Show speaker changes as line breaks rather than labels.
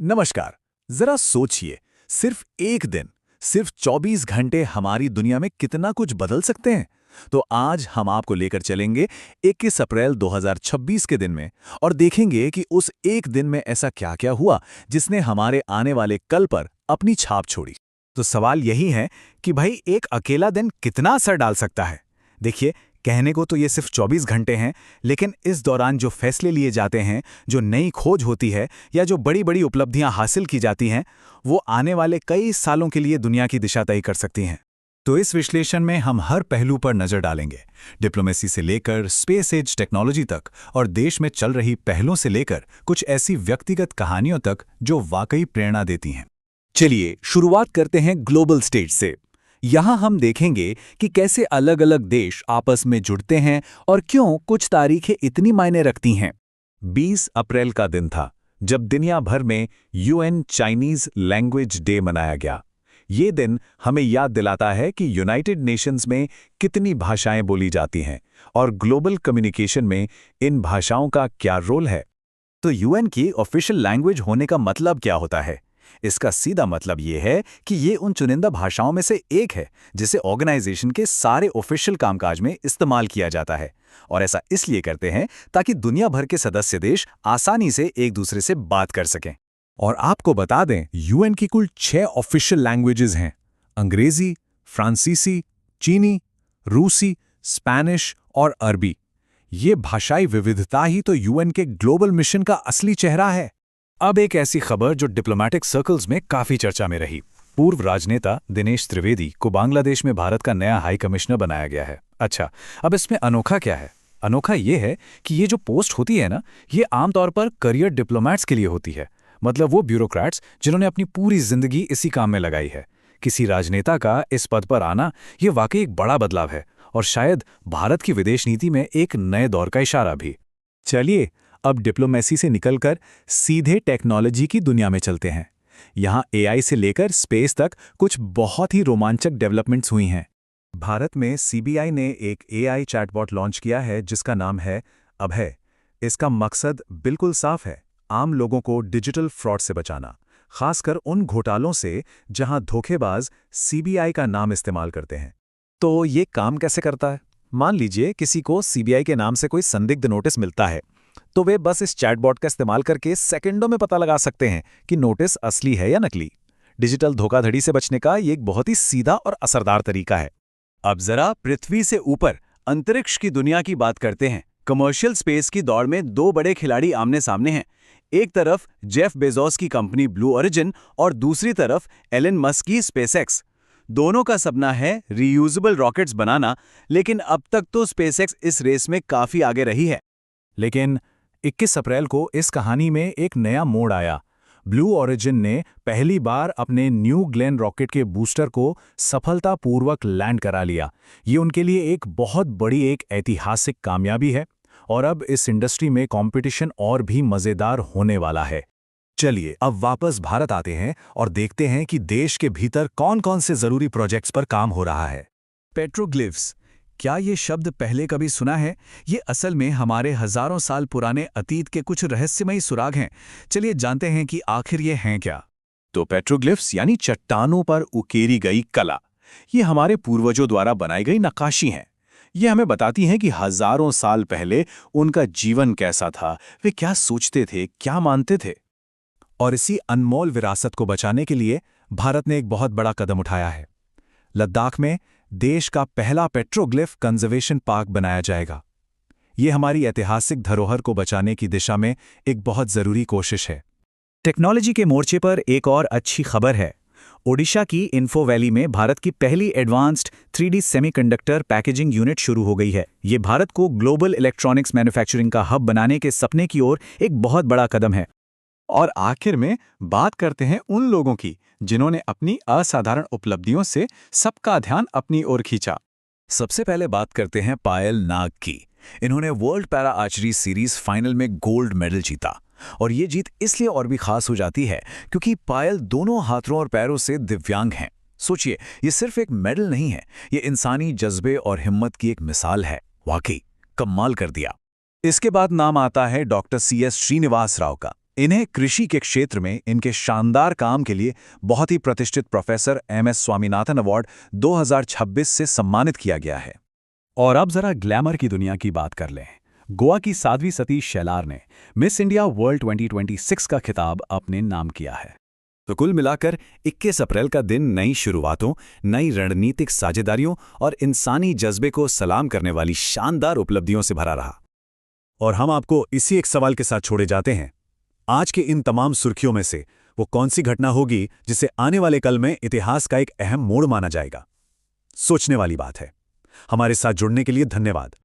नमस्कार। जरा सोचिए, सिर्फ एक दिन, सिर्फ 24 घंटे हमारी दुनिया में कितना कुछ बदल सकते हैं। तो आज हम आपको लेकर चलेंगे 21 अप्रैल 2026 के दिन में और देखेंगे कि उस एक दिन में ऐसा क्या-क्या हुआ जिसने हमारे आने वाले कल पर अपनी छाप छोड़ी।
तो सवाल यही है कि भाई एक अकेला दिन कितना असर डाल सकता है। देखिए, कहने को तो ये सिर्फ 24 घंटे हैं, लेकिन इस दौरान जो फैसले लिए जाते हैं, जो नई खोज होती है या जो बड़ी बड़ी उपलब्धियां हासिल की जाती हैं, वो आने वाले कई सालों के लिए दुनिया की दिशा तय कर सकती हैं। तो इस विश्लेषण में हम हर पहलू पर नजर डालेंगे, डिप्लोमेसी से लेकर स्पेस एज टेक्नोलॉजी तक और देश में चल रही पहलों से लेकर कुछ ऐसी व्यक्तिगत कहानियों तक जो वाकई प्रेरणा देती हैं।
चलिए शुरुआत करते हैं ग्लोबल स्टेज से। यहाँ हम देखेंगे कि कैसे अलग अलग देश आपस में जुड़ते हैं और क्यों कुछ तारीखें इतनी मायने रखती हैं।
20 अप्रैल का दिन था जब दुनिया भर में यूएन चाइनीज लैंग्वेज डे मनाया गया। ये दिन हमें याद दिलाता है कि यूनाइटेड नेशंस में कितनी भाषाएं बोली जाती हैं और ग्लोबल कम्युनिकेशन में इन भाषाओं का क्या रोल है।
तो यूएन की ऑफिशियल लैंग्वेज होने का मतलब क्या होता है? इसका सीधा मतलब ये है कि ये उन चुनिंदा भाषाओं में से एक है जिसे ऑर्गेनाइजेशन के सारे ऑफिशियल कामकाज में इस्तेमाल किया जाता है। और ऐसा इसलिए करते हैं ताकि दुनिया भर के सदस्य देश आसानी से एक दूसरे से बात कर सकें।
और आपको बता दें, यूएन की कुल 6 ऑफिशियल लैंग्वेजेस हैं: अंग्रेजी, फ्रांसीसी, चीनी, रूसी, स्पेनिश और अरबी। ये भाषाई विविधता ही तो यूएन के ग्लोबल मिशन का असली चेहरा है। अब एक ऐसी खबर जो डिप्लोमैटिक सर्कल्स में काफी चर्चा में रही। पूर्व राजनेता दिनेश त्रिवेदी को बांग्लादेश में भारत का नया हाई कमिश्नर बनाया गया है। अच्छा, अब इसमें अनोखा क्या है? अनोखा ये है कि ये जो पोस्ट होती है ना, ये आमतौर पर करियर डिप्लोमैट्स के लिए होती है। मतलब वो ब्यूरोक्रेट्स जिन्होंने अपनी पूरी जिंदगी इसी काम में लगाई है। किसी राजनेता का इस पद पर आना ये वाकई एक बड़ा बदलाव है और शायद भारत की विदेश नीति में एक नए दौर का इशारा भी।
चलिए अब डिप्लोमेसी से निकलकर सीधे टेक्नोलॉजी की दुनिया में चलते हैं। यहाँ एआई से लेकर स्पेस तक कुछ बहुत ही रोमांचक डेवलपमेंट्स हुई हैं।
भारत में सीबीआई ने एक एआई चैटबॉट लॉन्च किया है जिसका नाम है अभय। इसका मकसद बिल्कुल साफ है, आम लोगों को डिजिटल फ्रॉड से बचाना, खासकर उन घोटालों से जहां धोखेबाज सीबीआई का नाम इस्तेमाल करते हैं।
तो ये काम कैसे करता है? मान लीजिए किसी को सीबीआई के नाम से कोई संदिग्ध नोटिस मिलता है, तो वे बस इस चैटबॉट का इस्तेमाल करके सेकंडों में पता लगा सकते हैं कि नोटिस असली है या नकली। डिजिटल धोखाधड़ी से बचने का ये एक बहुत ही सीधा और असरदार तरीका है। अब जरा पृथ्वी से ऊपर अंतरिक्ष की दुनिया की बात करते हैं। कमर्शियल स्पेस की दौड़ में दो बड़े खिलाड़ी आमने सामने हैं। एक तरफ जेफ बेजोस की कंपनी ब्लू ओरिजिन और दूसरी तरफ एलन मस्क की स्पेसएक्स। दोनों का सपना है रीयूजेबल रॉकेट्स बनाना, लेकिन अब तक तो स्पेसएक्स इस रेस में काफी आगे रही है।
लेकिन 21 अप्रैल को इस कहानी में एक नया मोड़ आया। ब्लू ओरिजिन ने पहली बार अपने न्यू ग्लेन रॉकेट के बूस्टर को सफलतापूर्वक लैंड करा लिया। ये उनके लिए एक बहुत बड़ी एक ऐतिहासिक कामयाबी है और अब इस इंडस्ट्री में कंपटीशन और भी मज़ेदार होने वाला है। चलिए अब वापस भारत आते हैं और देखते हैं कि देश के भीतर कौन-कौन से ज़रूरी प्रोजेक्ट्स पर काम हो रहा है।
पेट्रोग्लिफ्स, क्या ये शब्द पहले कभी सुना है? ये असल में हमारे हजारों साल पुराने अतीत के कुछ रहस्यमयी सुराग हैं। चलिए जानते हैं कि आखिर ये हैं क्या।
तो पेट्रोग्लिफ्स यानी चट्टानों पर उकेरी गई कला, ये हमारे पूर्वजों द्वारा बनाई गई नक्काशी हैं। ये हमें बताती हैं कि हजारों साल पहले उनका जीवन कैसा था, वे क्या सोचते थे, क्या मानते थे।
और इसी अनमोल विरासत को बचाने के लिए भारत ने एक बहुत बड़ा कदम उठाया है। लद्दाख में देश का पहला पेट्रोग्लिफ कंजर्वेशन पार्क बनाया जाएगा। ये हमारी ऐतिहासिक धरोहर को बचाने की दिशा में एक बहुत जरूरी कोशिश है।
टेक्नोलॉजी के मोर्चे पर एक और अच्छी खबर है। ओडिशा की इन्फो वैली में भारत की पहली advanced 3D semiconductor packaging unit शुरू हो गई है। ये भारत को ग्लोबल इलेक्ट्रॉनिक्स मैन्युफैक्चरिंग का हब बनाने के सपने की ओर एक बहुत बड़ा कदम है।
और आखिर में बात करते हैं उन लोगों की जिन्होंने अपनी असाधारण उपलब्धियों से सबका ध्यान अपनी ओर खींचा।
सबसे पहले बात करते हैं पायल नाग की। इन्होंने world para archery series final में गोल्ड मेडल जीता और ये जीत इसलिए और भी खास हो जाती है क्योंकि पायल दोनों हाथों और पैरों से दिव्यांग हैं। सोचिए, ये सिर्फ एक मेडल नहीं है, ये इंसानी जज्बे और हिम्मत की एक मिसाल है। वाकई कमाल कर दिया।
इसके बाद नाम आता है डॉक्टर CS श्रीनिवास राव का।
इन्हें कृषि के क्षेत्र में इनके शानदार काम के लिए बहुत ही प्रतिष्ठित प्रोफेसर MS स्वामीनाथन अवार्ड 2026 से सम्मानित किया गया है।
और अब जरा ग्लैमर की दुनिया की बात कर लें। गोवा की साध्वी सतीश शेलार ने मिस इंडिया वर्ल्ड 2026 का खिताब अपने नाम किया है।
तो कुल मिलाकर 21 अप्रैल का दिन नई शुरुआतों, नई रणनीतिक साझेदारियों और इंसानी जज्बे को सलाम करने वाली शानदार उपलब्धियों से भरा रहा।
और हम आपको इसी एक सवाल के साथ छोड़े जाते हैं। आज के इन तमाम सुर्खियों में से वो कौन सी घटना होगी जिसे आने वाले कल में इतिहास का एक अहम मोड़ माना जाएगा? सोचने वाली बात है। हमारे साथ जुड़ने के लिए धन्यवाद।